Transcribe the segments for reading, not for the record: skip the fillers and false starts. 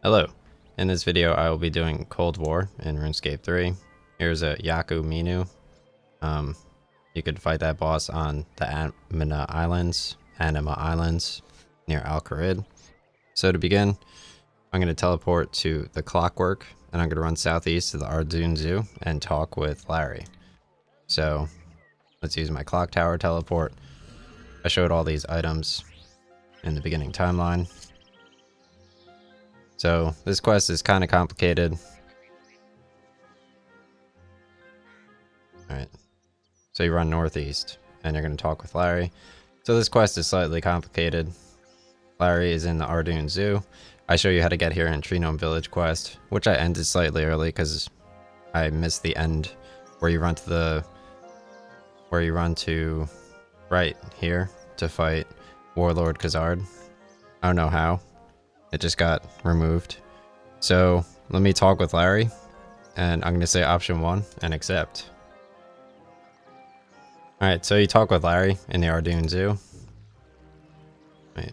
Hello. In this video, I will be doing Cold War in RuneScape 3. Here's a Yaku Minu. You could fight that boss on the Anima Islands near Al Kharid. So to begin, I'm going to teleport to the Clockwork, and I'm going to run southeast to the Ardun Zoo and talk with Larry. So let's use my clock tower teleport. I showed all these items in the beginning timeline. So this quest is kind of complicated. Alright. So you run northeast and you're going to talk with Larry. So this quest is slightly complicated. Larry is in the Ardun Zoo. I show you how to get here in Tree Gnome Village quest, which I ended slightly early because I missed the end where you run to right here to fight Warlord Khazard. I don't know how. It just got removed. So let me talk with Larry, and I'm going to say option 1 and accept. Alright, so you talk with Larry in the Ardun Zoo. Right.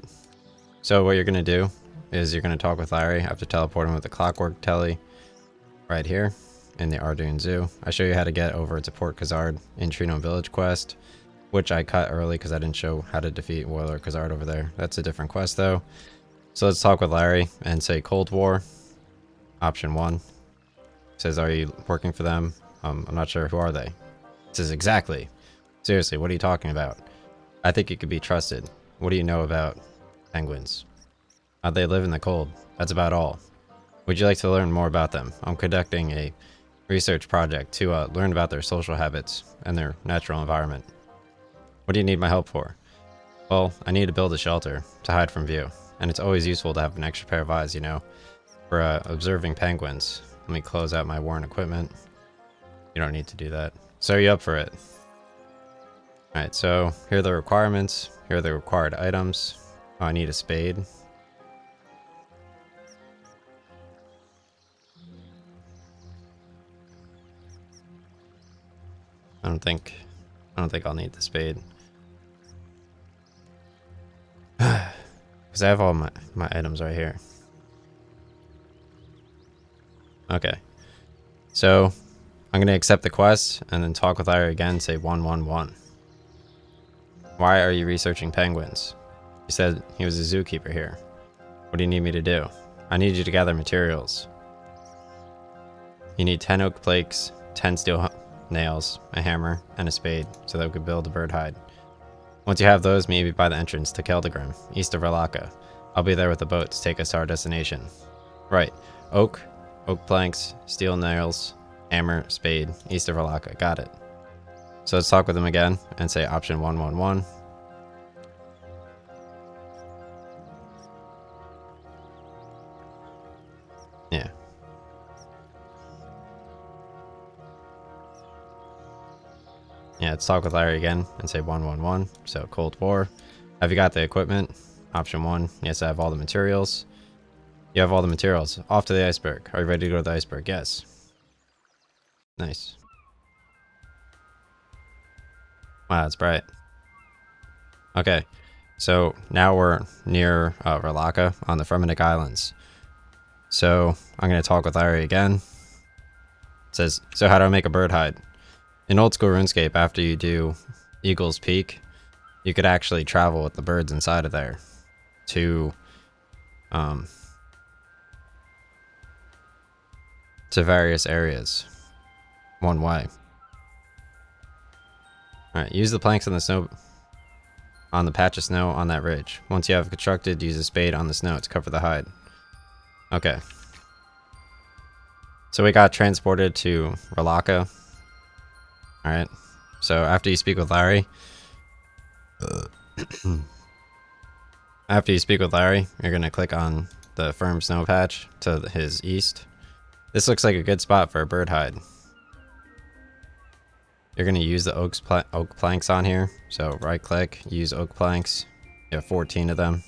So what you're going to do is you're going to talk with Larry after teleporting with the Clockwork Telly right here in the Ardun Zoo. I show you how to get over to Port Khazard in Tree Gnome Village quest, which I cut early because I didn't show how to defeat Warlord Khazard over there. That's a different quest though. So let's talk with Larry and say Cold War. Option 1. Says, are you working for them? I'm not sure. Who are they? Says, exactly. Seriously, what are you talking about? I think you could be trusted. What do you know about penguins? They live in the cold. That's about all. Would you like to learn more about them? I'm conducting a research project to learn about their social habits and their natural environment. What do you need my help for? Well, I need to build a shelter to hide from view. And it's always useful to have an extra pair of eyes, you know, for observing penguins. Let me close out my worn equipment. You don't need to do that. So are you up for it? Alright, so here are the requirements. Here are the required items. Oh, I need a spade. I don't think I'll need the spade. Because I have all my items right here. Okay. So I'm going to accept the quest and then talk with Larry again, say 111. Why are you researching penguins? He said he was a zookeeper here. What do you need me to do? I need you to gather materials. You need 10 oak planks, 10 steel nails, a hammer, and a spade so that we could build a bird hide. Once you have those, meet me by the entrance to Keldegrim, east of Ralaka. I'll be there with the boat to take us to our destination. Right. Oak planks, steel nails, hammer, spade, east of Ralaka. Got it. So let's talk with him again and say option 111. Yeah. Yeah, let's talk with Larry again and say 111. So Cold War. Have you got the equipment? Option 1. Yes, I have all the materials. You have all the materials. Off to the iceberg. Are you ready to go to the iceberg? Yes. Nice. Wow, that's bright. Okay, so now we're near Ralaka on the Fremennik Islands. So I'm going to talk with Larry again. It says, so how do I make a bird hide? In old school RuneScape, after you do Eagle's Peak, you could actually travel with the birds inside of there to various areas one way. Alright, use the planks on the snow on the patch of snow on that ridge. Once you have constructed, use a spade on the snow to cover the hide. Okay. So we got transported to Ralaka. Alright. So after you speak with Larry, you're gonna click on the firm snow patch to his east. This looks like a good spot for a bird hide. You're going to use the oak planks on here. So right click, use oak planks. You have 14 of them.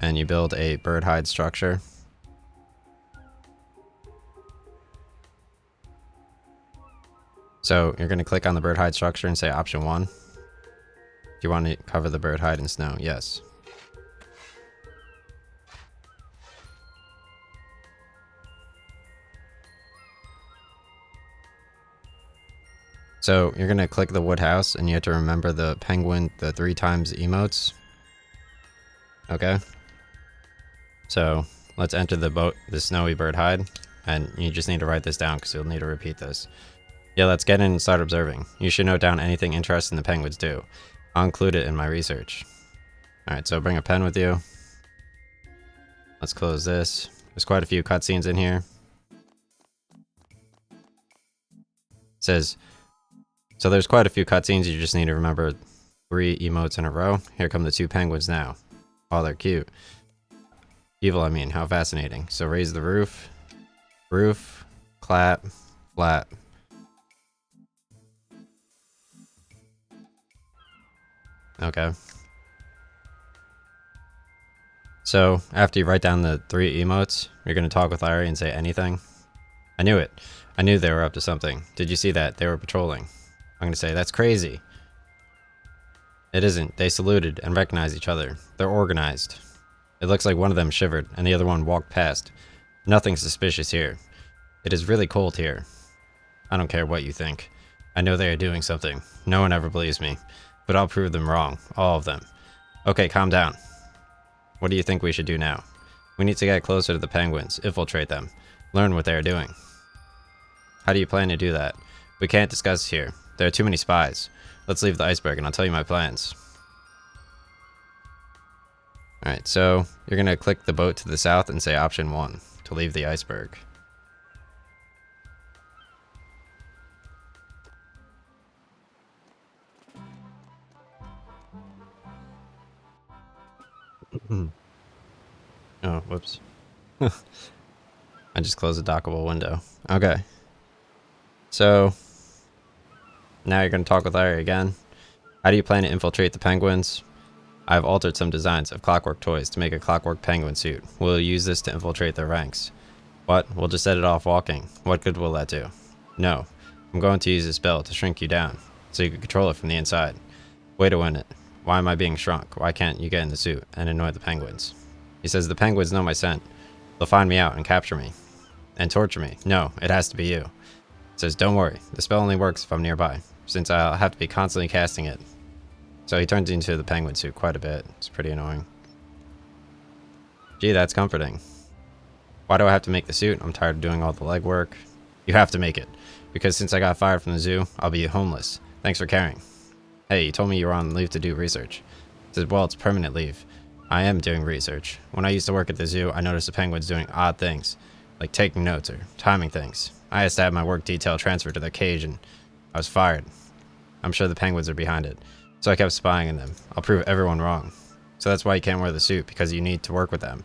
And you build a bird hide structure. So you're going to click on the bird hide structure and say option 1. Do you want to cover the bird hide in snow? Yes. So you're gonna click the wood house and you have to remember the penguin, the 3 times emotes. Okay. So let's enter the boat, the snowy bird hide. And you just need to write this down because you'll need to repeat this. Yeah, let's get in and start observing. You should note down anything interesting the penguins do. I'll include it in my research. Alright, so bring a pen with you. Let's close this. There's quite a few cutscenes in here. It says, so there's quite a few cutscenes, you just need to remember 3 emotes in a row. Here come the 2 penguins now. Oh, they're cute. Evil, I mean, how fascinating. So raise the roof. Roof, clap, flap. Okay. So after you write down the 3 emotes, you're going to talk with Larry and say anything. I knew it. I knew they were up to something. Did you see that? They were patrolling. I'm going to say, that's crazy. It isn't. They saluted and recognized each other. They're organized. It looks like one of them shivered and the other one walked past. Nothing suspicious here. It is really cold here. I don't care what you think. I know they are doing something. No one ever believes me. But I'll prove them wrong. All of them. Okay, calm down. What do you think we should do now? We need to get closer to the penguins, infiltrate them, learn what they are doing. How do you plan to do that? We can't discuss here. There are too many spies. Let's leave the iceberg and I'll tell you my plans. Alright, so you're going to click the boat to the south and say option 1 to leave the iceberg. Oh, whoops. I just closed the dockable window. Okay. So, now you're going to talk with Larry again. How do you plan to infiltrate the penguins? I've altered some designs of clockwork toys to make a clockwork penguin suit. We'll use this to infiltrate their ranks. What? We'll just set it off walking. What good will that do? No. I'm going to use this spell to shrink you down, so you can control it from the inside. Way to win it. Why am I being shrunk? Why can't you get in the suit and annoy the penguins? He says the penguins know my scent. They'll find me out and capture me. And torture me. No, it has to be you. It says, don't worry. The spell only works if I'm nearby, since I'll have to be constantly casting it. So he turns into the penguin suit quite a bit. It's pretty annoying. Gee, that's comforting. Why do I have to make the suit? I'm tired of doing all the legwork. You have to make it. Because since I got fired from the zoo, I'll be homeless. Thanks for caring. Hey, you told me you were on leave to do research. I said, well, it's permanent leave. I am doing research. When I used to work at the zoo, I noticed the penguins doing odd things, like taking notes or timing things. I asked to have my work detail transferred to their cage and I was fired. I'm sure the penguins are behind it. So I kept spying on them. I'll prove everyone wrong. So that's why you can't wear the suit, because you need to work with them.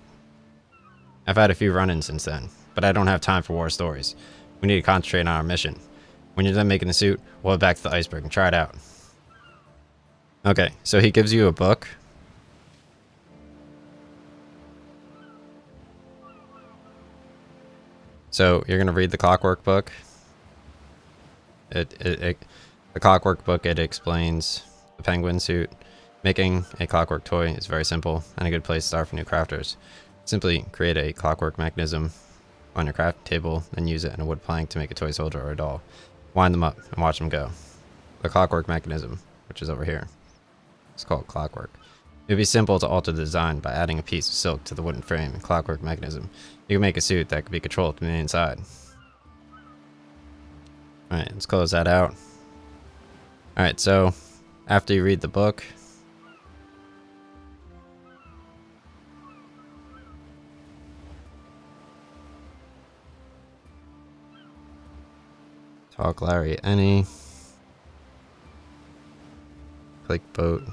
I've had a few run-ins since then, but I don't have time for war stories. We need to concentrate on our mission. When you're done making the suit, we'll head back to the iceberg and try it out. Okay, so he gives you a book. So you're going to read the clockwork book. The clockwork book, it explains the penguin suit. Making a clockwork toy is very simple and a good place to start for new crafters. Simply create a clockwork mechanism on your craft table, then use it in a wood plank to make a toy soldier or a doll. Wind them up and watch them go. The clockwork mechanism, which is over here, it's called clockwork. It would be simple to alter the design by adding a piece of silk to the wooden frame and clockwork mechanism. You can make a suit that could be controlled from the inside. Alright, let's close that out. Alright, so after you read the book, talk Larry any. Click boat.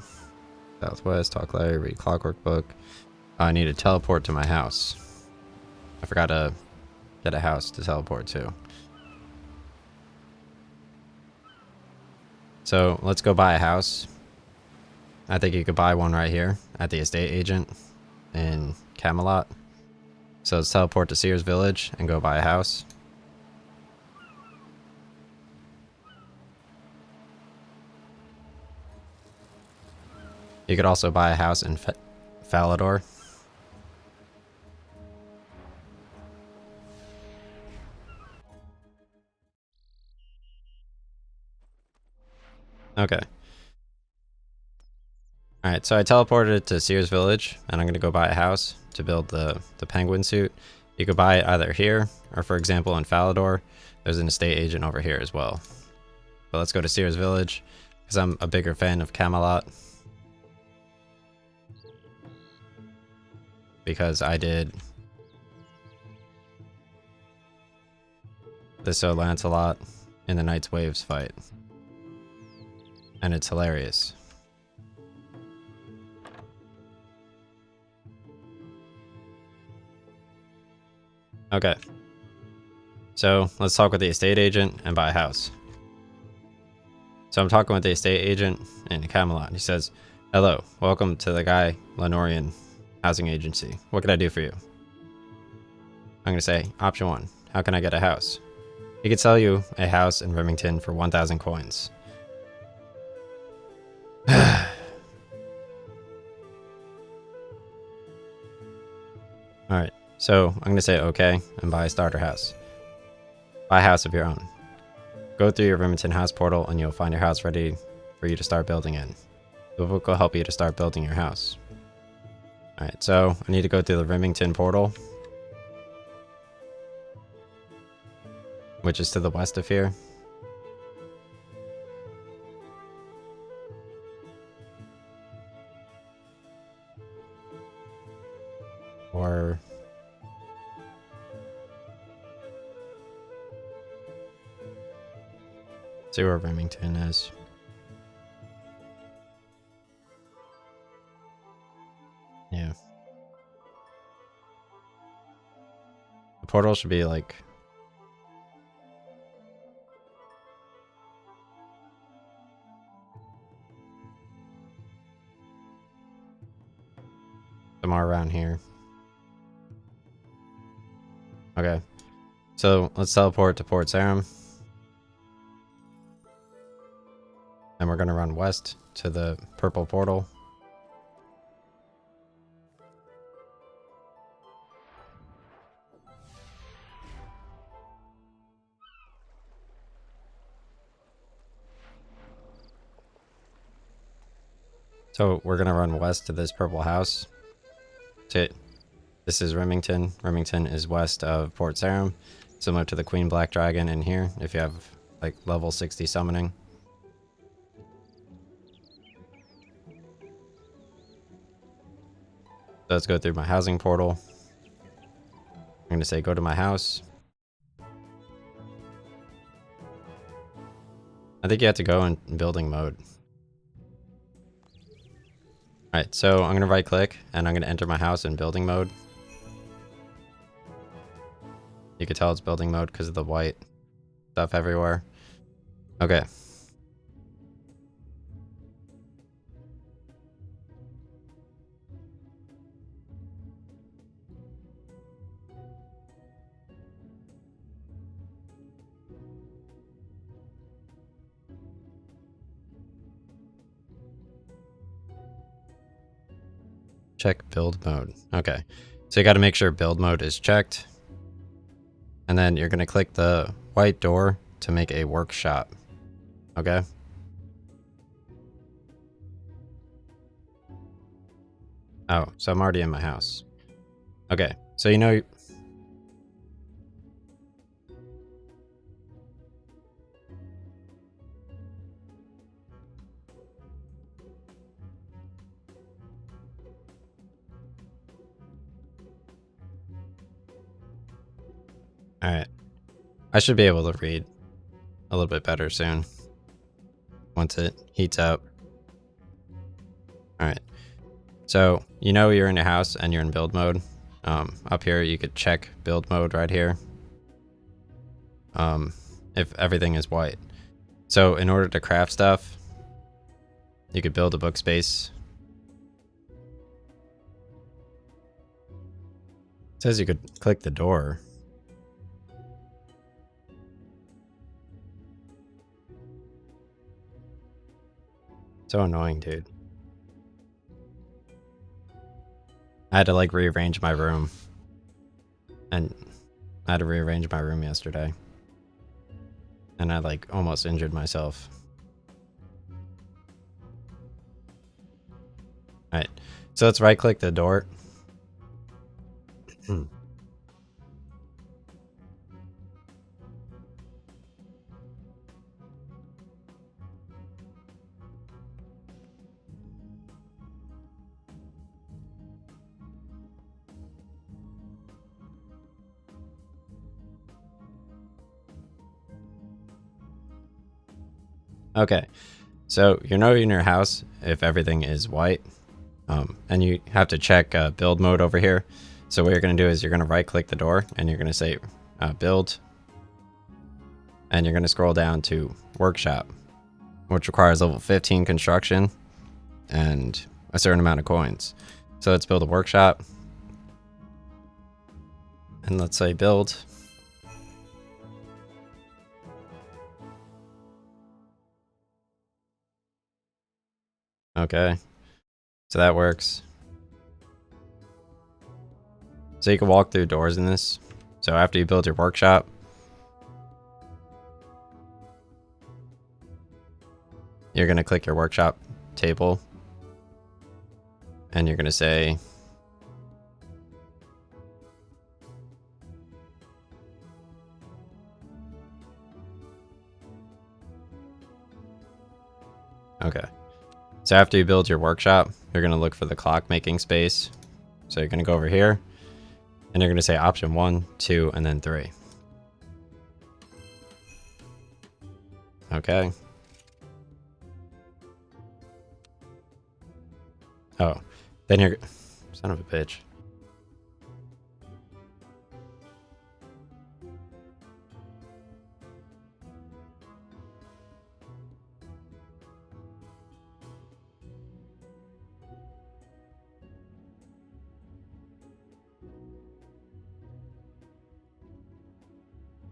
Southwest, talk Larry, read clockwork book. I need to teleport to my house. I forgot to get a house to teleport to. So let's go buy a house. I think you could buy one right here at the estate agent in Camelot. So let's teleport to Sears Village and go buy a house. You could also buy a house in Falador. Okay. Alright, so I teleported to Sears Village, and I'm going to go buy a house to build the penguin suit. You could buy it either here, or for example in Falador, there's an estate agent over here as well. But let's go to Sears Village, because I'm a bigger fan of Camelot. Because I did the Sir Lancelot in the Knight's Waves fight. And it's hilarious. Okay. So let's talk with the estate agent and buy a house. So I'm talking with the estate agent in Camelot. He says, "Hello, welcome to the Guy Lenorian Housing Agency. What can I do for you?" I'm going to say, option 1, how can I get a house? He could sell you a house in Remington for 1,000 coins. Alright, so I'm going to say okay and buy a starter house. Buy a house of your own. Go through your Remington house portal and you'll find your house ready for you to start building in. The book will help you to start building your house. Alright, so I need to go through the Remington portal, which is to the west of here. Or see where Remington is. Yeah. The portal should be like somewhere around here. Okay. So let's teleport to Port Sarum. And we're going to run west to the purple portal. So we're going to run west to this purple house. This is Remington. Remington is west of Port Sarum, similar to the Queen Black Dragon in here, if you have like level 60 summoning. So let's go through my housing portal. I'm going to say go to my house. I think you have to go in building mode. Alright, so I'm going to right click and I'm going to enter my house in building mode. You can tell it's building mode because of the white stuff everywhere. Okay. Check build mode. Okay. So you got to make sure build mode is checked. And then you're going to click the white door to make a workshop. Okay. Oh, so I'm already in my house. Okay. So you know... Alright. I should be able to read a little bit better soon. Once it heats up. Alright. So, you know you're in your house and you're in build mode. Up here, you could check build mode right here. If everything is white. So, in order to craft stuff, you could build a book space. It says you could click the door. So annoying, dude. I had to like rearrange my room. And I had to rearrange my room yesterday. And I like almost injured myself. Alright, so let's right click the door. Okay, so you know in your house if everything is white, and you have to check build mode over here. So what you're going to do is you're going to right click the door and you're going to say build, and you're going to scroll down to workshop, which requires level 15 construction and a certain amount of coins. So let's build a workshop, and let's say build. Okay, so that works. So you can walk through doors in this. So after you build your workshop, you're going to click your workshop table, and you're going to say okay. So after you build your workshop, you're going to look for the clock making space. So you're going to go over here and you're going to say option 1, 2, and then 3. Okay. Oh, then you're son of a bitch.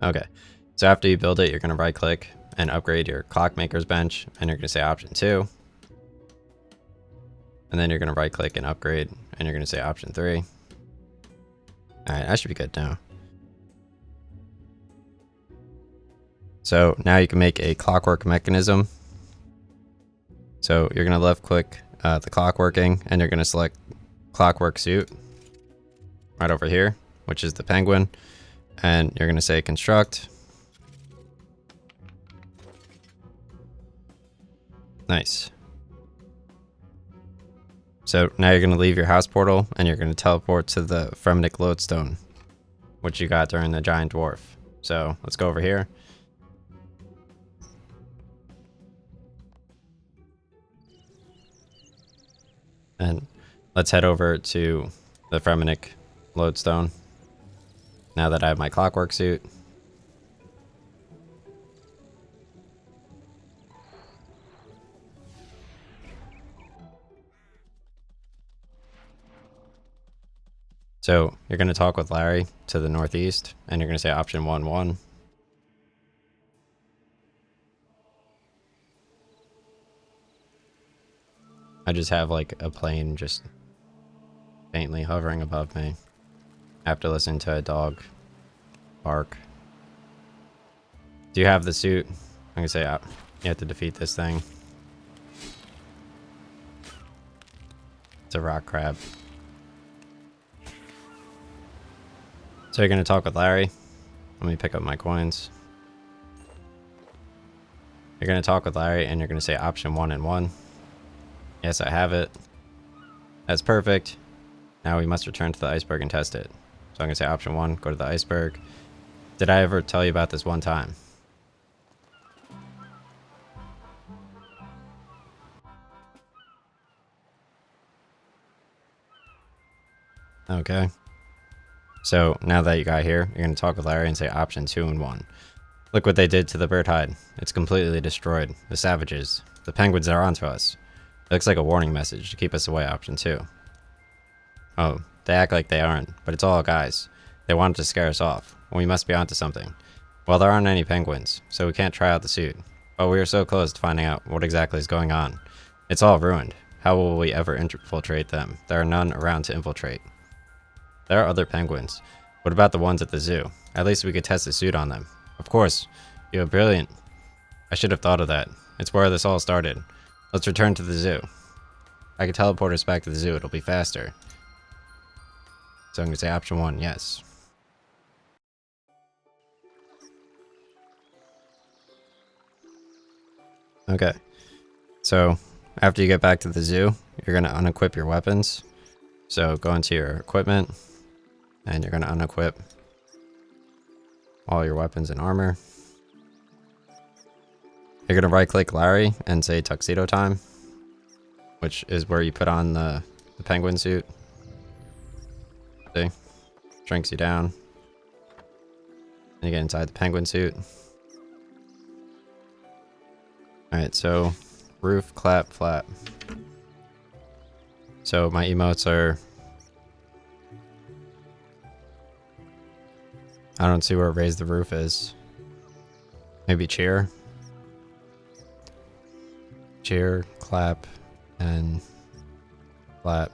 Okay, so after you build it, you're going to right click and upgrade your clockmaker's bench, and you're going to say option 2. And then you're going to right click and upgrade, and you're going to say option 3. Alright, that should be good now. So now you can make a clockwork mechanism. So you're going to left click the clockworking, and you're going to select clockwork suit right over here, which is the penguin. And you're going to say construct. Nice. So now you're going to leave your house portal and you're going to teleport to the Fremenic lodestone, which you got during the giant dwarf. So let's go over here. And let's head over to the Fremenic lodestone. Now that I have my clockwork suit. So you're going to talk with Larry to the northeast, and you're going to say option 1, 1. I just have like a plane just faintly hovering above me. I have to listen to a dog bark. Do you have the suit? I'm going to say you have to defeat this thing. It's a rock crab. So you're going to talk with Larry. Let me pick up my coins. You're going to talk with Larry and you're going to say option 1 and 1. Yes, I have it. That's perfect. Now we must return to the iceberg and test it. So I'm going to say option 1, go to the iceberg. Did I ever tell you about this one time? Okay. So now that you got here, you're going to talk with Larry and say option 2 and 1. Look what they did to the bird hide. It's completely destroyed. The savages. The penguins are onto us. It looks like a warning message to keep us away, option 2. Oh, they act like they aren't, but it's all guys. They wanted to scare us off. We must be onto something. Well, there aren't any penguins, so we can't try out the suit. But we are so close to finding out what exactly is going on. It's all ruined. How will we ever infiltrate them? There are none around to infiltrate. There are other penguins. What about the ones at the zoo? At least we could test the suit on them. Of course. You're brilliant. I should have thought of that. It's where this all started. Let's return to the zoo. I can teleport us back to the zoo. It'll be faster. So I'm going to say option 1, yes. Okay. So after you get back to the zoo, you're going to unequip your weapons. So go into your equipment, and you're going to unequip all your weapons and armor. You're going to right-click Larry and say Tuxedo Time, which is where you put on the penguin suit. See? Shrinks you down. And you get inside the penguin suit. Alright, so roof, clap, flap. So my emotes are... I don't see where raise the roof is. Maybe cheer? Cheer, clap, and flap.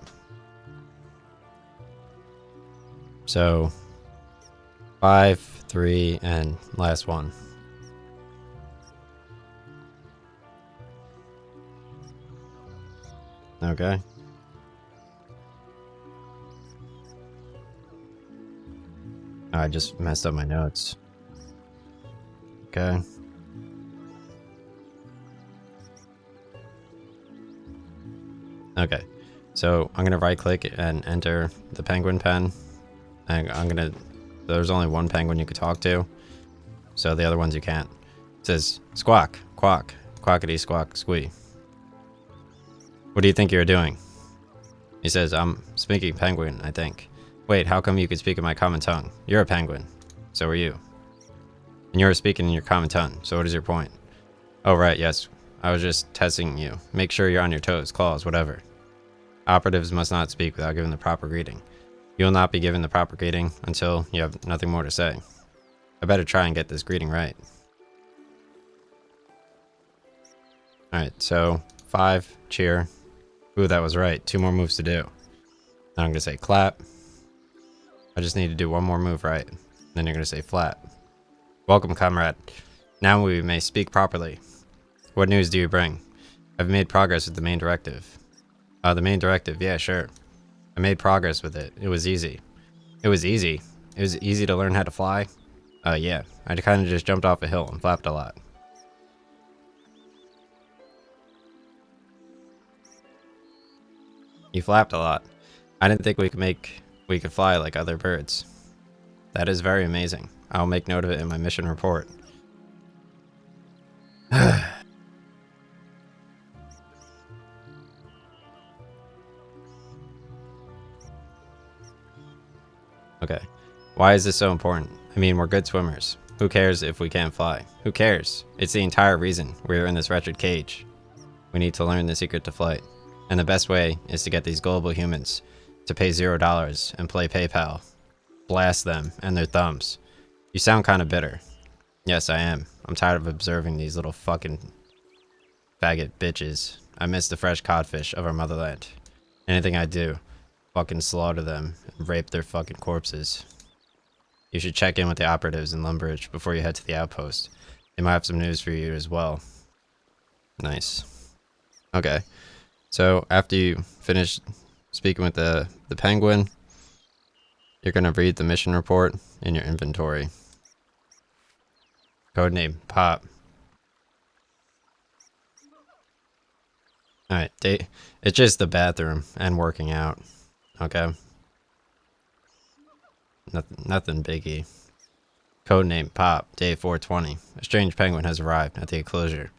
So 5, 3, and last one. Okay. Oh, I just messed up my notes. Okay. Okay. So I'm gonna right click and enter the penguin pen. And I'm gonna... There's only one penguin you could talk to. So the other ones you can't. It says squawk, quack, quackity squawk, squee. What do you think you're doing? He says, I'm speaking penguin, I think. Wait, how come you could speak in my common tongue? You're a penguin. So are you. And you're speaking in your common tongue. So what is your point? Oh, right, yes. I was just testing you. Make sure you're on your toes, claws, whatever. Operatives must not speak without giving the proper greeting. You will not be given the proper greeting until you have nothing more to say. I better try and get this greeting right. Alright, so 5, cheer. Ooh, that was right. 2 more moves to do. Now I'm going to say clap. I just need to do one more move right. Then you're going to say flap. Welcome, comrade. Now we may speak properly. What news do you bring? I've made progress with the main directive. The main directive, yeah, sure. I made progress with it. It was easy. It was easy? It was easy to learn how to fly? Yeah. I kind of just jumped off a hill and flapped a lot. You flapped a lot. I didn't think we could fly like other birds. That is very amazing. I'll make note of it in my mission report. Okay. Why is this so important? I mean, we're good swimmers. Who cares if we can't fly? Who cares? It's the entire reason we're in this wretched cage. We need to learn the secret to flight. And the best way is to get these gullible humans to pay $0 and play PayPal. Blast them and their thumbs. You sound kind of bitter. Yes, I am. I'm tired of observing these little fucking faggot bitches. I miss the fresh codfish of our motherland. Anything I do, fucking slaughter them and rape their fucking corpses. You should check in with the operatives in Lumbridge before you head to the outpost. They might have some news for you as well. Nice. Okay. So after you finish speaking with the penguin, you're going to read the mission report in your inventory. Codename Pop. Alright, it's just the bathroom and working out. Okay. Nothing biggie. Codename Pop, day 420. A strange penguin has arrived at the enclosure.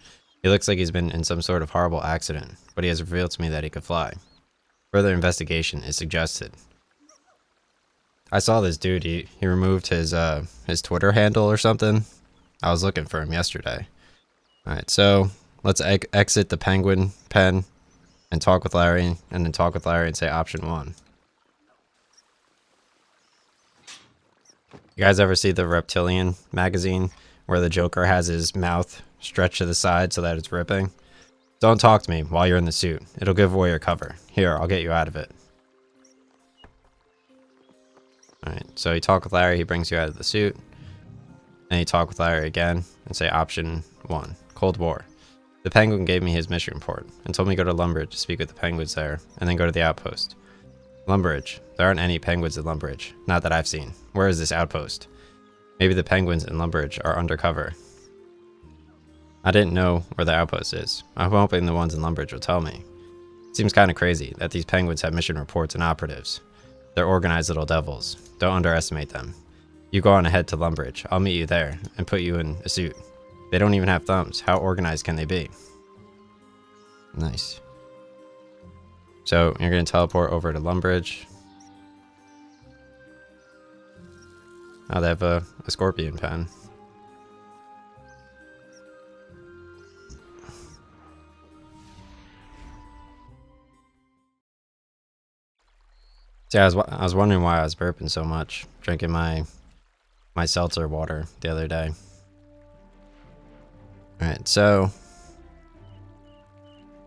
He looks like he's been in some sort of horrible accident, but he has revealed to me that he could fly. Further investigation is suggested. I saw this dude, he removed his Twitter handle or something. I was looking for him yesterday. Alright, so let's exit the penguin pen and talk with Larry, and then talk with Larry and say option 1. You guys ever see the Reptilian magazine where the Joker has his mouth stretched to the side so that it's ripping? Don't talk to me while you're in the suit. It'll give away your cover. Here, I'll get you out of it. Alright, so you talk with Larry, he brings you out of the suit. And you talk with Larry again and say option 1, Cold War. The penguin gave me his mission report and told me to go to Lumbridge to speak with the penguins there, and then go to the outpost. Lumbridge. There aren't any penguins in Lumbridge. Not that I've seen. Where is this outpost? Maybe the penguins in Lumbridge are undercover. I didn't know where the outpost is. I'm hoping the ones in Lumbridge will tell me. It seems kind of crazy that these penguins have mission reports and operatives. They're organized little devils. Don't underestimate them. You go on ahead to Lumbridge. I'll meet you there and put you in a suit. They don't even have thumbs. How organized can they be? Nice. So you're going to teleport over to Lumbridge. Oh, they have a scorpion pen. See, I was wondering why I was burping so much, drinking my seltzer water the other day. All right, so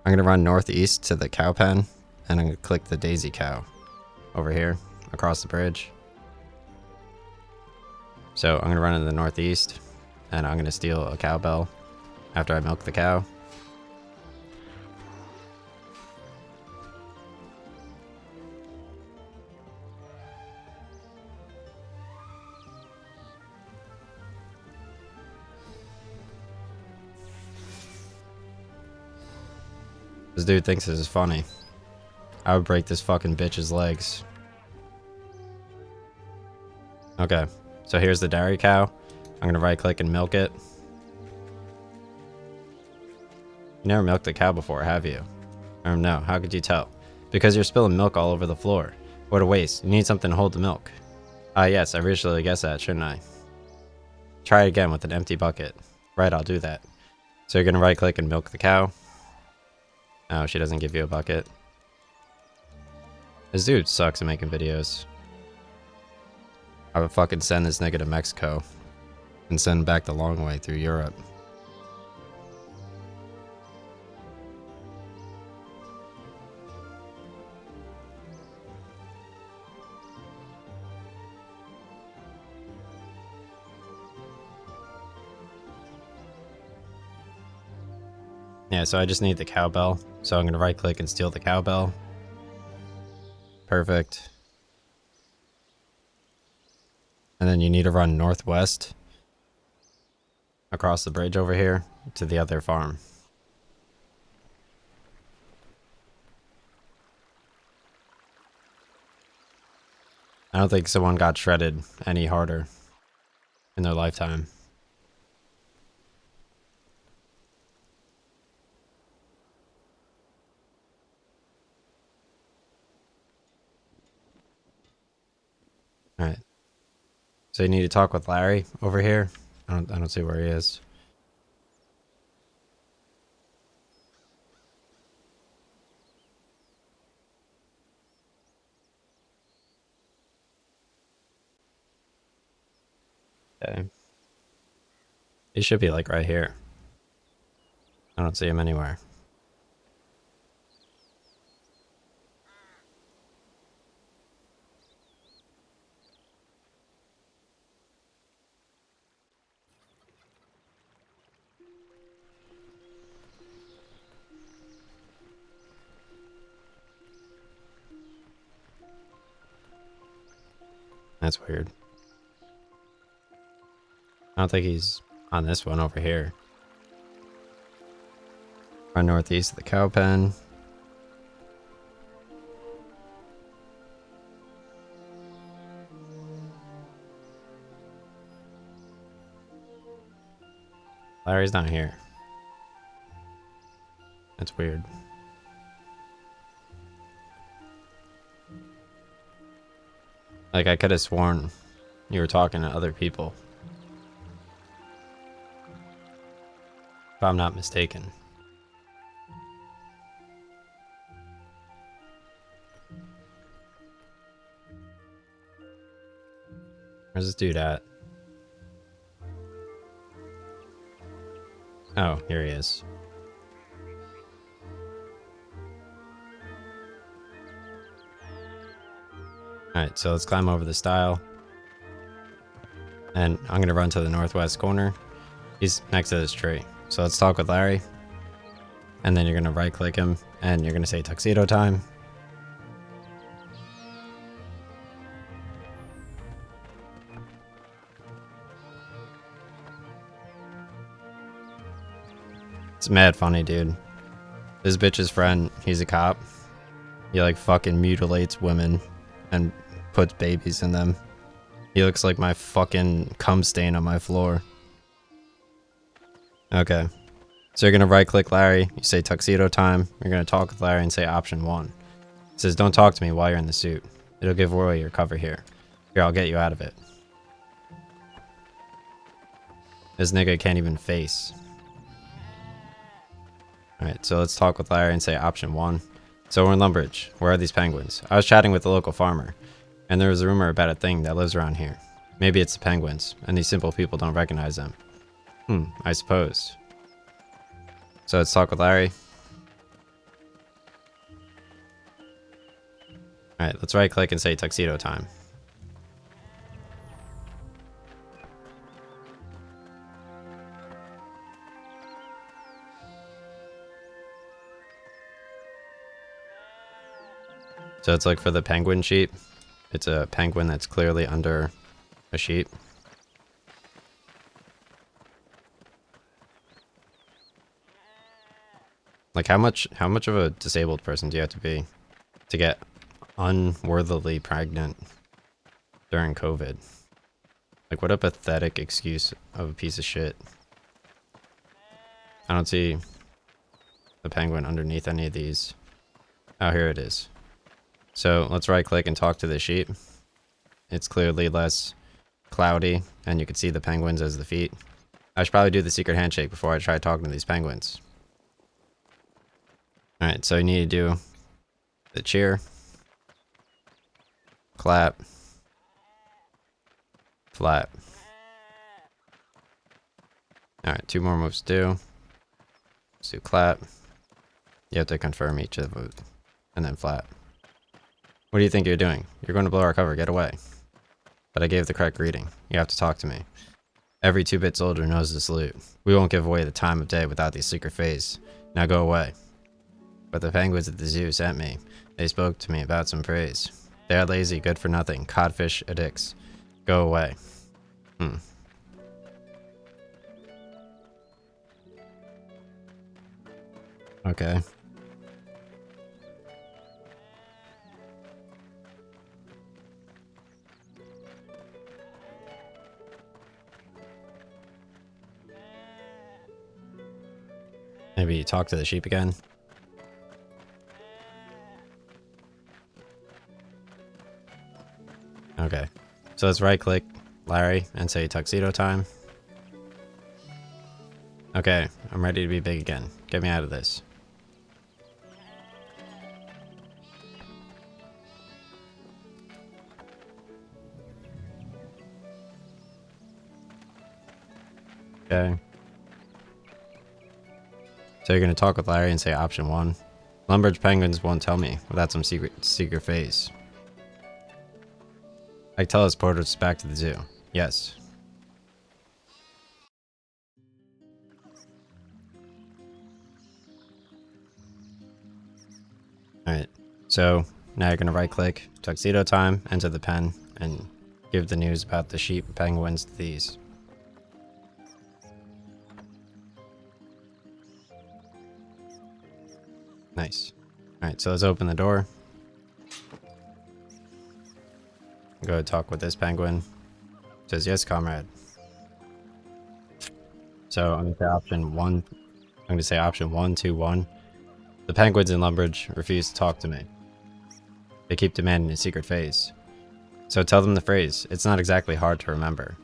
I'm gonna run northeast to the cow pen, and I'm gonna click the daisy cow over here across the bridge. So I'm gonna run in the northeast, and I'm gonna steal a cowbell after I milk the cow. This dude thinks this is funny. I would break this fucking bitch's legs. Okay, so here's the dairy cow. I'm gonna right click and milk it. You never milked a cow before, have you? Or no, how could you tell? Because you're spilling milk all over the floor. What a waste. You need something to hold the milk. Ah yes, I originally guessed that, shouldn't I? Try it again with an empty bucket. Right, I'll do that. So you're gonna right click and milk the cow. Oh, she doesn't give you a bucket. This dude sucks at making videos. I would fucking send this nigga to Mexico and send him back the long way through Europe. Yeah, so I just need the cowbell. So I'm gonna right click and steal the cowbell. Perfect. And then you need to run northwest across the bridge over here to the other farm. I don't think someone got shredded any harder in their lifetime. Alright. So you need to talk with Larry over here. I don't see where he is. Okay. He should be like right here. I don't see him anywhere. That's weird. I don't think he's on this one over here. Run northeast of the cow pen. Larry's not here. That's weird. Like, I could have sworn you were talking to other people. If I'm not mistaken. Where's this dude at? Oh, here he is. Alright, so let's climb over the stile. And I'm gonna run to the northwest corner. He's next to this tree. So let's talk with Larry. And then you're going to right click him and you're going to say tuxedo time. It's mad funny, dude. This bitch's friend, he's a cop. He like fucking mutilates women and puts babies in them. He looks like my fucking cum stain on my floor. Okay. So you're going to right click Larry, you say tuxedo time, you're going to talk with Larry and say option 1. It says don't talk to me while you're in the suit. It'll give away your cover here. Here, I'll get you out of it. This nigga can't even face. Alright, so let's talk with Larry and say option 1. So we're in Lumbridge. Where are these penguins? I was chatting with the local farmer, and there was a rumor about a thing that lives around here. Maybe it's the penguins, and these simple people don't recognize them. I suppose. So let's talk with Larry. Alright, let's right click and say tuxedo time. So it's like for the penguin sheep. It's a penguin that's clearly under a sheep. Like how much of a disabled person do you have to be to get unworthily pregnant during COVID? Like what a pathetic excuse of a piece of shit. I don't see the penguin underneath any of these. Oh, here it is. So let's right click and talk to the sheep. It's clearly less cloudy and you can see the penguins as the feet. I should probably do the secret handshake before I try talking to these penguins. Alright, so you need to do the cheer, clap, flap. Alright, 2 more moves to do. Let's do clap. You have to confirm each of them and then flap. What do you think you're doing? You're going to blow our cover, get away. But I gave the correct reading. You have to talk to me. Every 2-bit soldier knows the salute. We won't give away the time of day without the secret phase. Now go away. But the penguins at the zoo sent me. They spoke to me about some praise. They are lazy, good for nothing, codfish addicts. Go away. Okay. Maybe talk to the sheep again. Okay. So let's right click Larry and say tuxedo time. Okay, I'm ready to be big again. Get me out of this. Okay. So you're going to talk with Larry and say option 1. Lumbridge penguins won't tell me without some secret phase. I tell us porters back to the zoo. Yes. Alright. So now you're going to right click tuxedo time, enter the pen, and give the news about the sheep penguins to these. Nice. Alright, so let's open the door. Go talk with this penguin. It says, yes, comrade. So I'm going to say option 1. I'm going to say option 1, 2, 1. The penguins in Lumbridge refuse to talk to me. They keep demanding a secret phase. So tell them the phrase. It's not exactly hard to remember.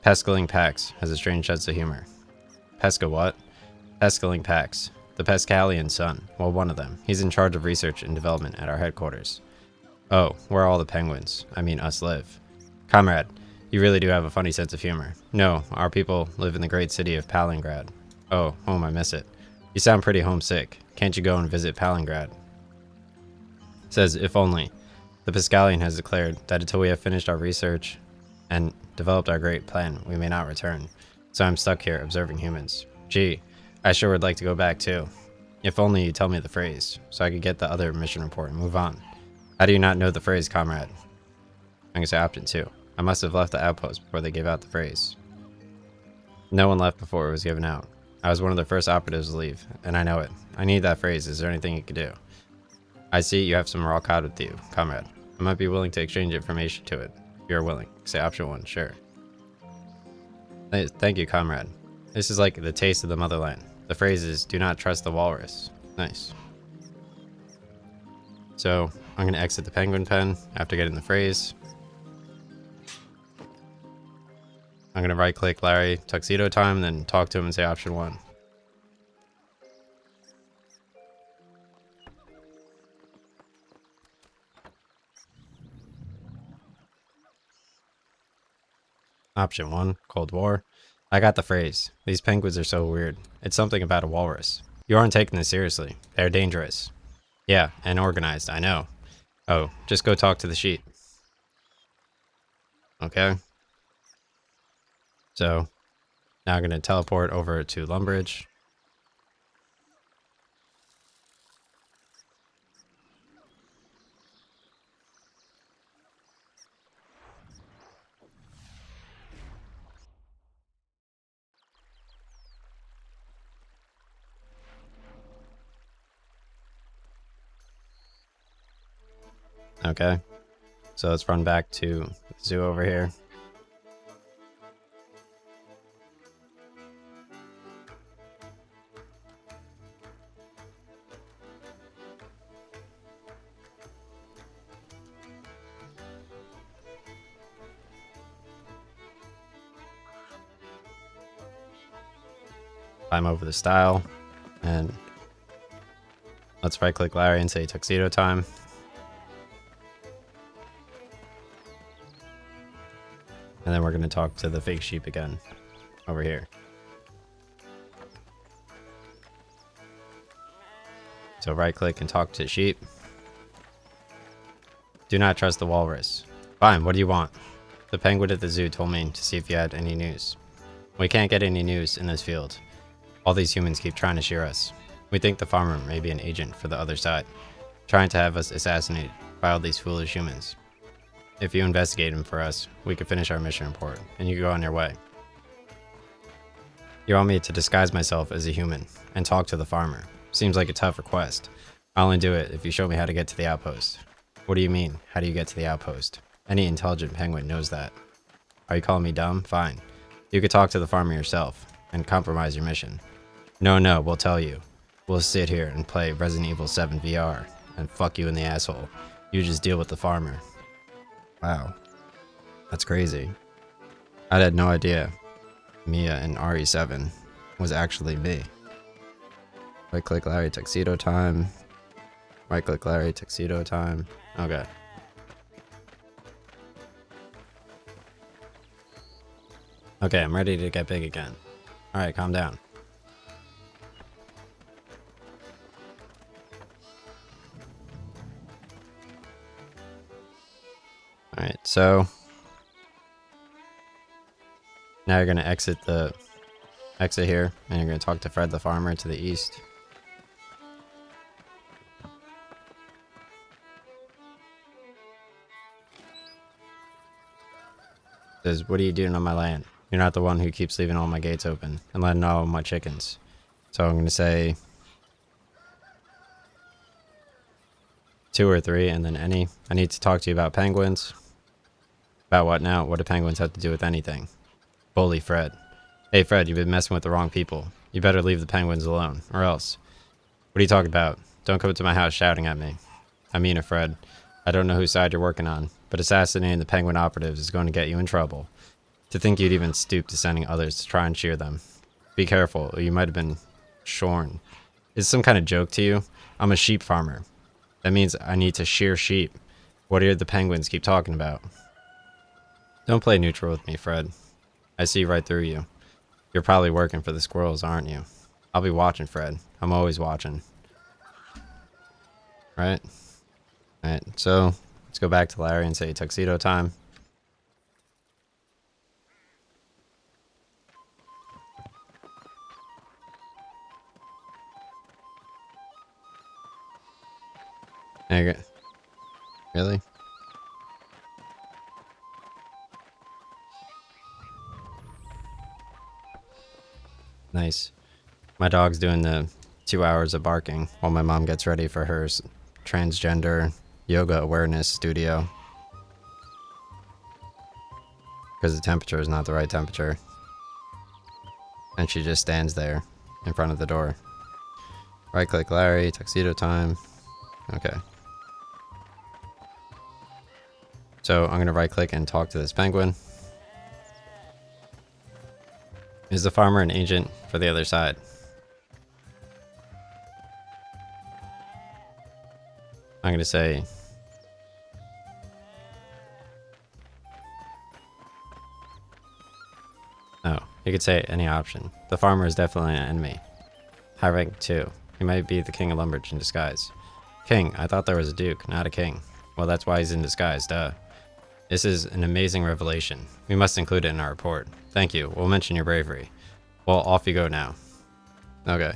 Pescaling Pax has a strange sense of humor. Pesca what? Pescaling Pax. The Pescalian son. Well, one of them. He's in charge of research and development at our headquarters. Oh, where all the penguins, I mean us, live. Comrade, you really do have a funny sense of humor. No, our people live in the great city of Palingrad. Oh, home, I miss it. You sound pretty homesick. Can't you go and visit Palingrad? Says, if only. The Pescalian has declared that until we have finished our research and developed our great plan, we may not return. So I'm stuck here observing humans. Gee, I sure would like to go back too. If only you tell me the phrase, so I could get the other mission report and move on. How do you not know the phrase, comrade? I'm gonna say option 2. I must have left the outpost before they gave out the phrase. No one left before it was given out. I was one of the first operatives to leave, and I know it. I need that phrase. Is there anything you could do? I see you have some raw cod with you, comrade. I might be willing to exchange information to it. If you're willing. Say option 1, sure. Thank you, comrade. This is like the taste of the motherland. The phrase is, do not trust the walrus. Nice. So, I'm going to exit the penguin pen after getting the phrase. I'm going to right click Larry, tuxedo time, then talk to him and say option 1. Option 1, Cold War. I got the phrase. These penguins are so weird. It's something about a walrus. You aren't taking this seriously. They're dangerous. Yeah, and organized, I know. Oh, just go talk to the sheep. Okay. So, now I'm going to teleport over to Lumbridge. Okay. So let's run back to the zoo over here. Climb over the stile. And let's right click Larry and say tuxedo time. And then we're going to talk to the fake sheep again over here. So right click and talk to sheep. Do not trust the walrus. Fine, what do you want? The penguin at the zoo told me to see if you had any news. We can't get any news in this field. All these humans keep trying to shear us. We think the farmer may be an agent for the other side, trying to have us assassinated by all these foolish humans. If you investigate him for us, we could finish our mission report, and you can go on your way. You want me to disguise myself as a human and talk to the farmer. Seems like a tough request. I'll only do it if you show me how to get to the outpost. What do you mean, how do you get to the outpost? Any intelligent penguin knows that. Are you calling me dumb? Fine. You could talk to the farmer yourself and compromise your mission. No, we'll tell you. We'll sit here and play Resident Evil 7 VR and fuck you in the asshole. You just deal with the farmer. Wow. That's crazy. I had no idea Mia in RE7 was actually me. Right click Larry, tuxedo time. Right click Larry, tuxedo time. Okay. Okay, I'm ready to get big again. Alright, calm down. Alright, so now you're gonna exit here, and you're gonna talk to Fred the farmer to the east. Says, what are you doing on my land? You're not the one who keeps leaving all my gates open and letting all my chickens. So I'm gonna say 2 or 3, and then any. I need to talk to you about penguins. About what now? What do penguins have to do with anything? Bully Fred. Hey Fred, you've been messing with the wrong people. You better leave the penguins alone, or else. What are you talking about? Don't come to my house shouting at me. I mean it, Fred. I don't know whose side you're working on, but assassinating the penguin operatives is going to get you in trouble. To think you'd even stoop to sending others to try and cheer them. Be careful, or you might have been shorn. Is some kind of joke to you? I'm a sheep farmer. That means I need to shear sheep. What do the penguins keep talking about? Don't play neutral with me, Fred. I see right through you. You're probably working for the squirrels, aren't you? I'll be watching, Fred. I'm always watching. Right? Alright, so let's go back to Larry and say tuxedo time. There you go. Really? Nice. My dog's doing the 2 hours of barking while my mom gets ready for her transgender yoga awareness studio. Because the temperature is not the right temperature. And she just stands there in front of the door. Right click Larry, tuxedo time. Okay. So I'm going to right click and talk to this penguin. Is the farmer an agent for the other side? I'm going to say... Oh, you could say any option. The farmer is definitely an enemy. High rank 2. He might be the king of Lumbridge in disguise. King, I thought there was a duke, not a king. Well, that's why he's in disguise, duh. This is an amazing revelation. We must include it in our report. Thank you. We'll mention your bravery. Well, off you go now. Okay.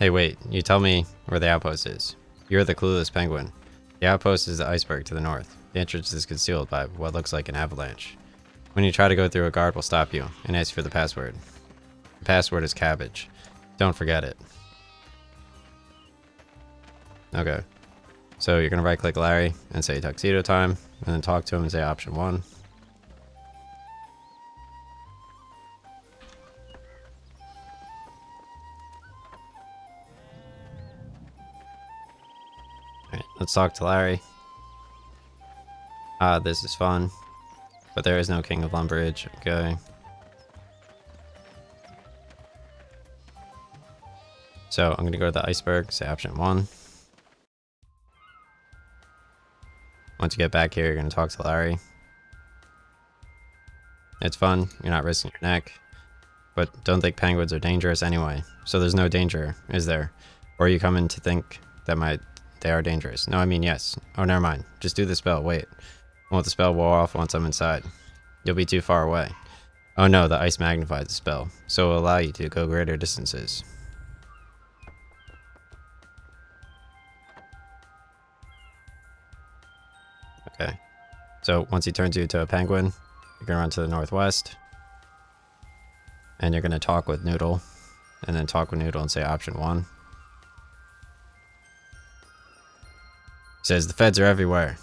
Hey, wait. You tell me where the outpost is. You're the clueless penguin. The outpost is the iceberg to the north. The entrance is concealed by what looks like an avalanche. When you try to go through, a guard will stop you and ask for the password. The password is cabbage. Don't forget it. Okay. So you're going to right click Larry and say tuxedo time, and then talk to him and say option 1. Alright, let's talk to Larry. This is fun. But there is no king of Lumbridge. Okay. So I'm going to go to the iceberg, say option 1. Once you get back here, you're going to talk to Larry. It's fun. You're not risking your neck. But don't think penguins are dangerous anyway. So there's no danger, is there? Or are you coming to think that they are dangerous? No, I mean yes. Oh, never mind. Just do the spell. Wait. Won't the spell wear off once I'm inside? You'll be too far away. Oh no, the ice magnifies the spell. So it will allow you to go greater distances. Okay. So once he turns you into a penguin, you're going to run to the northwest. And you're going to talk with Noodle. And then talk with Noodle and say option 1. He says, the feds are everywhere.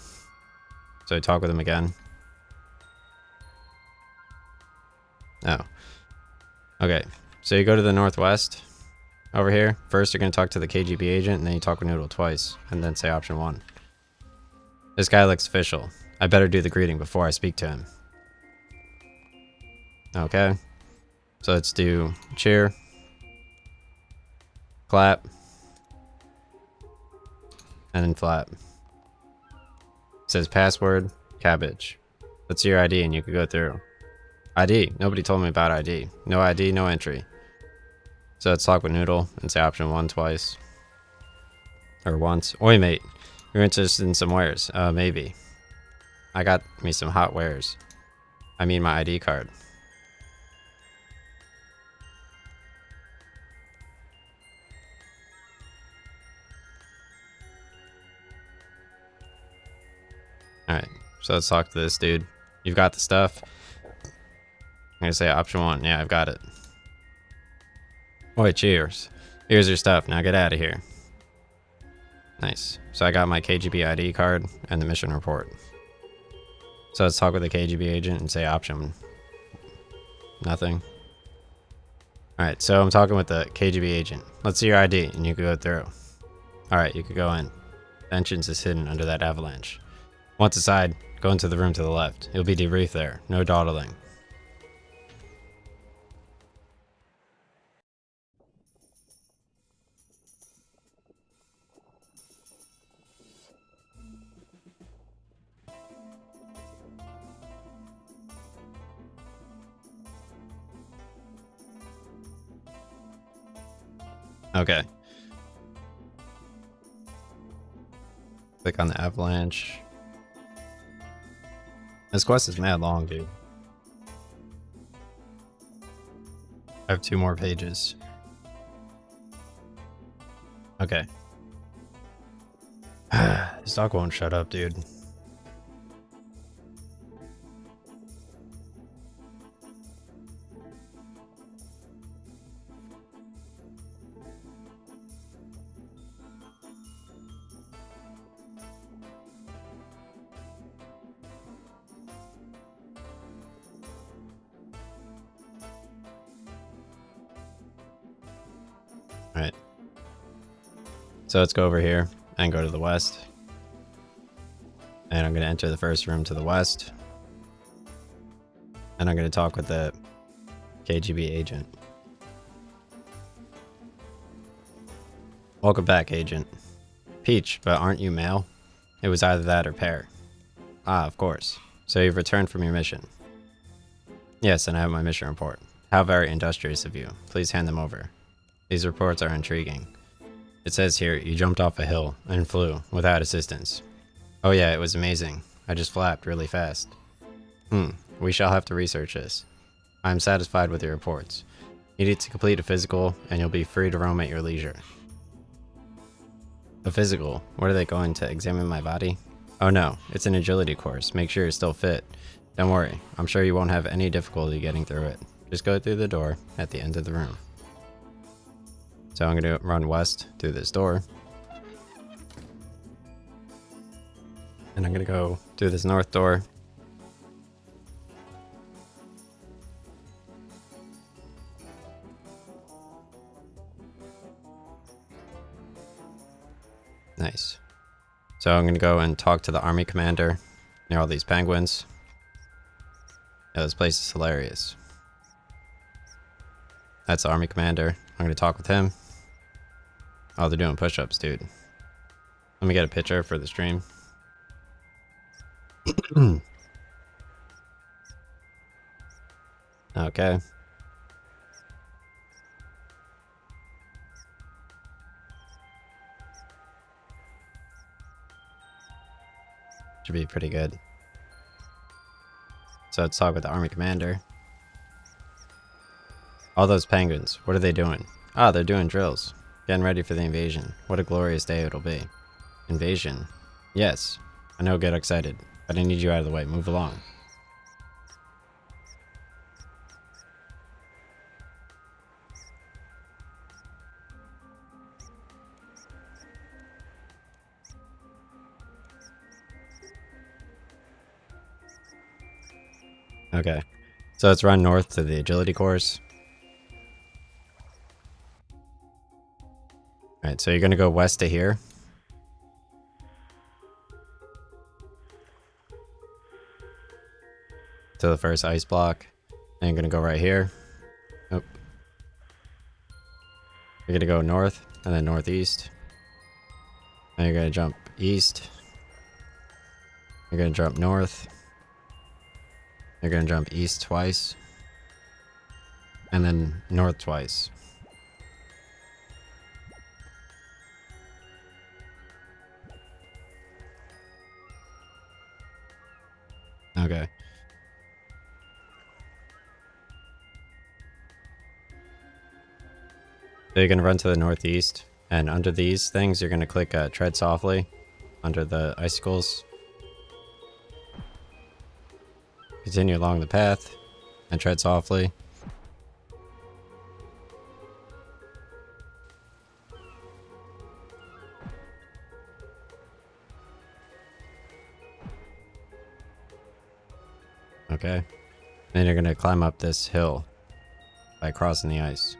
So talk with him again. Oh. Okay. So you go to the northwest. Over here. First you're going to talk to the KGB agent. And then you talk with Noodle twice. And then say option 1. This guy looks official. I better do the greeting before I speak to him. Okay. So let's do cheer. Clap. And then flap. It says password, cabbage. Let's see your ID and you can go through. ID. Nobody told me about ID. No ID, no entry. So let's talk with Noodle and say option 1 twice. Or once. Oi, mate. You're interested in some wares? Maybe. I got me some hot wares. I mean my ID card. Alright, so let's talk to this dude. You've got the stuff. I'm gonna say option 1. Yeah, I've got it. Oi, cheers. Here's your stuff. Now get out of here. Nice. So I got my KGB ID card and the mission report. So let's talk with the KGB agent and say option. Nothing. Alright, so I'm talking with the KGB agent. Let's see your ID and you can go through. Alright, you can go in. The entrance is hidden under that avalanche. Once inside, go into the room to the left. You'll be debriefed there. No dawdling. Okay. Click on the avalanche. This quest is mad long, dude. I have 2 more pages. Okay. This dog won't shut up, dude. Alright. So let's go over here and go to the west. And I'm going to enter the first room to the west. And I'm going to talk with the KGB agent. Welcome back, agent. Peach, but aren't you male? It was either that or pear. Ah, of course. So you've returned from your mission. Yes, and I have my mission report. How very industrious of you. Please hand them over. These reports are intriguing. It says here, you jumped off a hill and flew without assistance. Oh yeah, it was amazing. I just flapped really fast. We shall have to research this. I am satisfied with your reports. You need to complete a physical, and you'll be free to roam at your leisure. A physical? What are they going to examine my body? Oh no, it's an agility course. Make sure you're still fit. Don't worry, I'm sure you won't have any difficulty getting through it. Just go through the door at the end of the room. So I'm going to run west through this door. And I'm going to go through this north door. Nice. So I'm going to go and talk to the army commander near all these penguins. Yeah, this place is hilarious. That's the army commander. I'm going to talk with him. Oh, they're doing push-ups, dude. Let me get a picture for the stream. Okay. Should be pretty good. So let's talk with the army commander. All those penguins, what are they doing? Ah, they're doing drills. Getting ready for the invasion. What a glorious day it'll be. Invasion? Yes. I know, get excited. But I need you out of the way. Move along. Okay. So let's run north to the agility course. Alright, so you're going to go west to here. To the first ice block. And you're going to go right here. Nope. You're going to go north and then northeast. And you're going to jump east. You're going to jump north. You're going to jump east twice. And then north twice. Okay. So you're going to run to the northeast, and under these things, you're going to click tread softly under the icicles. Continue along the path and tread softly. Okay. Then you're going to climb up this hill by crossing the ice.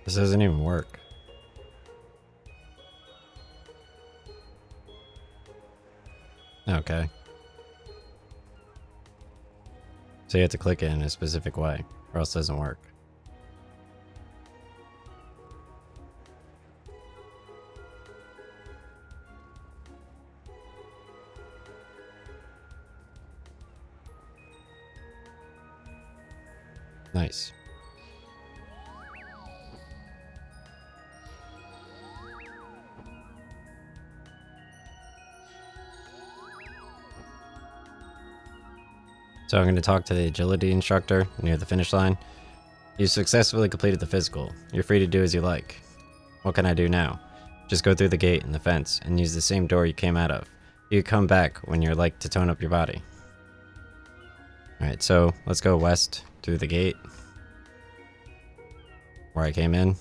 This doesn't even work. Okay. So you have to click it in a specific way, or else it doesn't work. Nice. So I'm going to talk to the agility instructor near the finish line. You successfully completed the physical. You're free to do as you like. What can I do now? Just go through the gate and the fence and use the same door you came out of. You come back when you're like to tone up your body. Alright, so let's go west through the gate where I came in.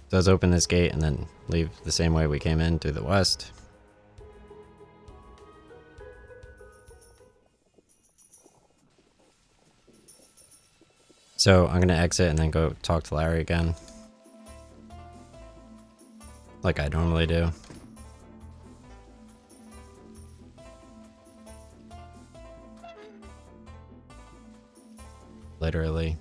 So let's open this gate and then leave the same way we came in through the west. So I'm going to exit and then go talk to Larry again. Like I normally do. Literally.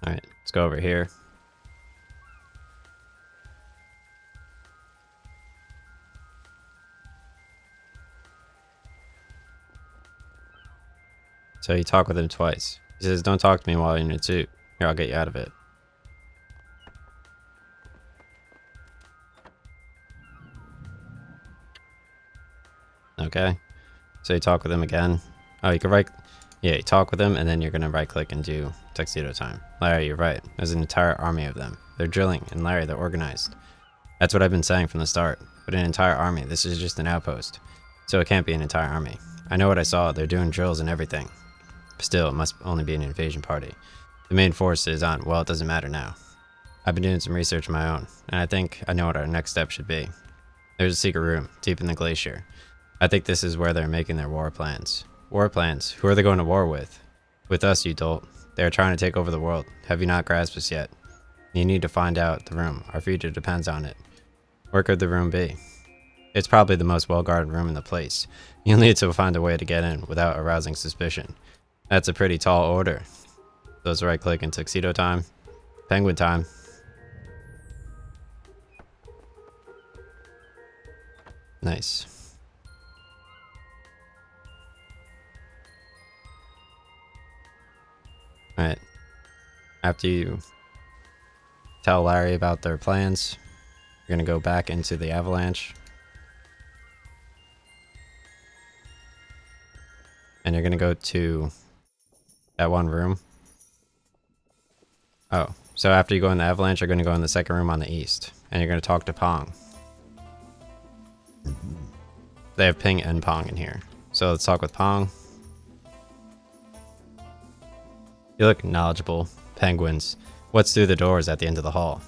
Alright, let's go over here. So you talk with him twice. He says, don't talk to me while you're in your suit. Here, I'll get you out of it. Okay. So you talk with him again. Oh, you can yeah, you talk with him and then you're going to right click and do tuxedo time. Larry, you're right. There's an entire army of them. They're drilling, and Larry, they're organized. That's what I've been saying from the start. But an entire army, this is just an outpost. So it can't be an entire army. I know what I saw. They're doing drills and everything. Still, it must only be an invasion party. The main force is on. Well, it doesn't matter now. I've been doing some research of my own, and I think I know what our next step should be. There's a secret room, deep in the glacier. I think this is where they're making their war plans. War plans? Who are they going to war with? With us, you dolt. They are trying to take over the world. Have you not grasped this yet? You need to find out the room. Our future depends on it. Where could the room be? It's probably the most well-guarded room in the place. You'll need to find a way to get in without arousing suspicion. That's a pretty tall order. Let's right click in tuxedo time. Penguin time. Nice. Alright. After you tell Larry about their plans, you're going to go back into the avalanche. And you're going to go to that one room. Oh, so after you go in the avalanche, you're going to go in the second room on the east. And you're going to talk to Pong. They have Ping and Pong in here. So let's talk with Pong. You look knowledgeable. Penguins. What's through the doors at the end of the hall?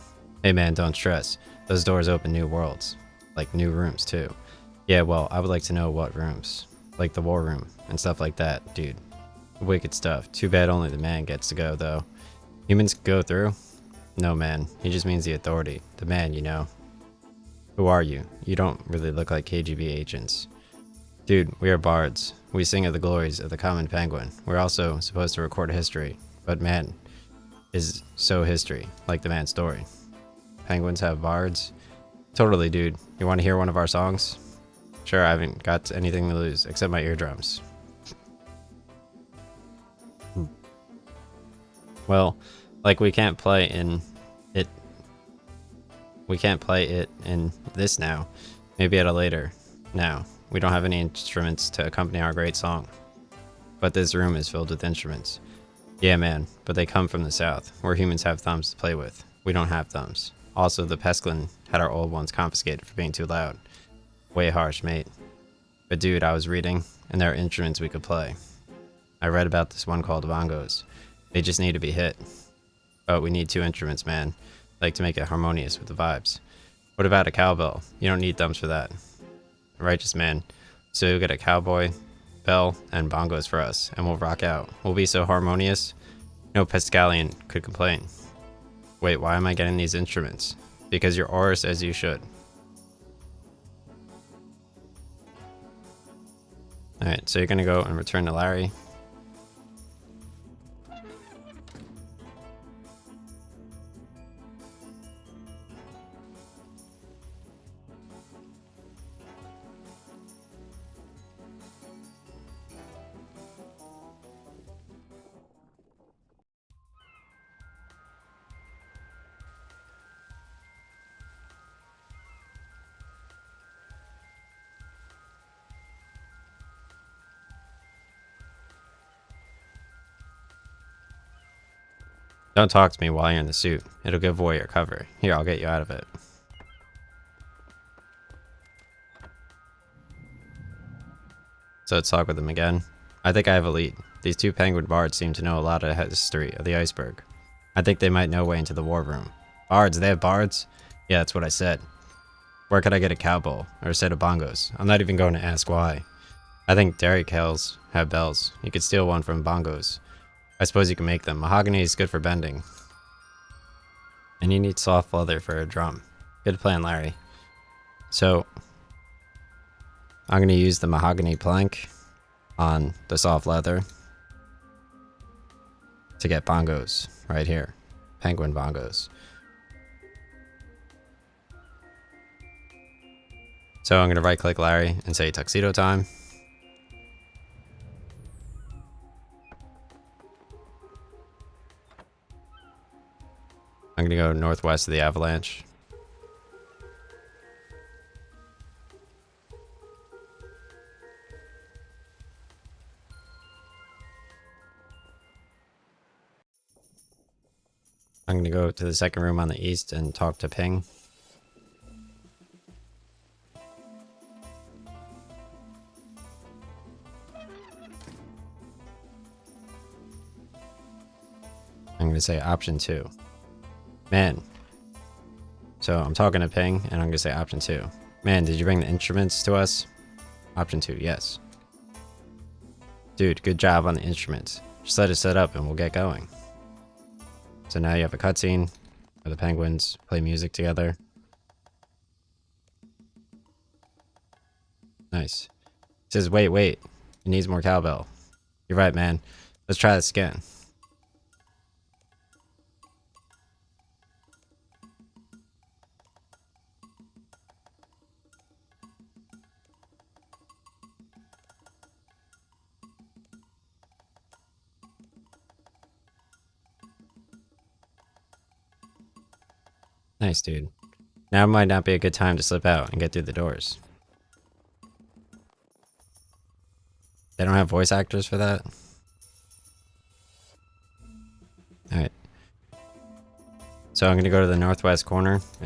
Hey man, don't stress. Those doors open new worlds. Like new rooms too. Yeah, well, I would like to know what rooms. Like the war room and stuff like that, dude. Wicked stuff. Too bad only the man gets to go, though. Humans go through? No, man. He just means the authority. The man, you know. Who are you? You don't really look like KGB agents. Dude, we are bards. We sing of the glories of the common penguin. We're also supposed to record history. But man is so history, like the man's story. Penguins have bards? Totally, dude. You want to hear one of our songs? Sure, I haven't got anything to lose, except my eardrums. Well, like we can't play in it. We can't play it in this now. Maybe at a later. Now, we don't have any instruments to accompany our great song. But this room is filled with instruments. Yeah, man, but they come from the south, where humans have thumbs to play with. We don't have thumbs. Also, the Pesklin had our old ones confiscated for being too loud. Way harsh, mate. But dude, I was reading, and there are instruments we could play. I read about this one called bongos. They just need to be hit. But we need 2 instruments, man. Like to make it harmonious with the vibes. What about a cowbell? You don't need thumbs for that. Righteous man. So you'll get a cowboy, bell, and bongos for us, and we'll rock out. We'll be so harmonious, no Pescalian could complain. Wait, why am I getting these instruments? Because your aura says you should. Alright, so you're gonna go and return to Larry. Don't talk to me while you're in the suit. It'll give away your cover. Here, I'll get you out of it. So let's talk with them again. I think I have a lead. These two penguin bards seem to know a lot of history of the iceberg. I think they might know way into the war room. Bards? They have bards? Yeah, that's what I said. Where could I get a cowbell or a set of bongos? I'm not even going to ask why. I think dairy cows have bells. You could steal one from bongos. I suppose you can make them. Mahogany is good for bending. And you need soft leather for a drum. Good plan, Larry. So, I'm going to use the mahogany plank on the soft leather to get bongos right here. Penguin bongos. So I'm going to right click Larry and say tuxedo time. I'm going to go northwest of the avalanche. I'm going to go to the second room on the east and talk to Ping. I'm going to say option 2. Man. So I'm talking to Ping and I'm going to say option 2. Man, did you bring the instruments to us? Option 2, yes. Dude, good job on the instruments. Just let it set up and we'll get going. So now you have a cutscene where the penguins play music together. Nice. He says, wait, it needs more cowbell. You're right, man. Let's try this again. Nice, dude. Now might not be a good time to slip out and get through the doors. They don't have voice actors for that? Alright. So I'm going to go to the northwest corner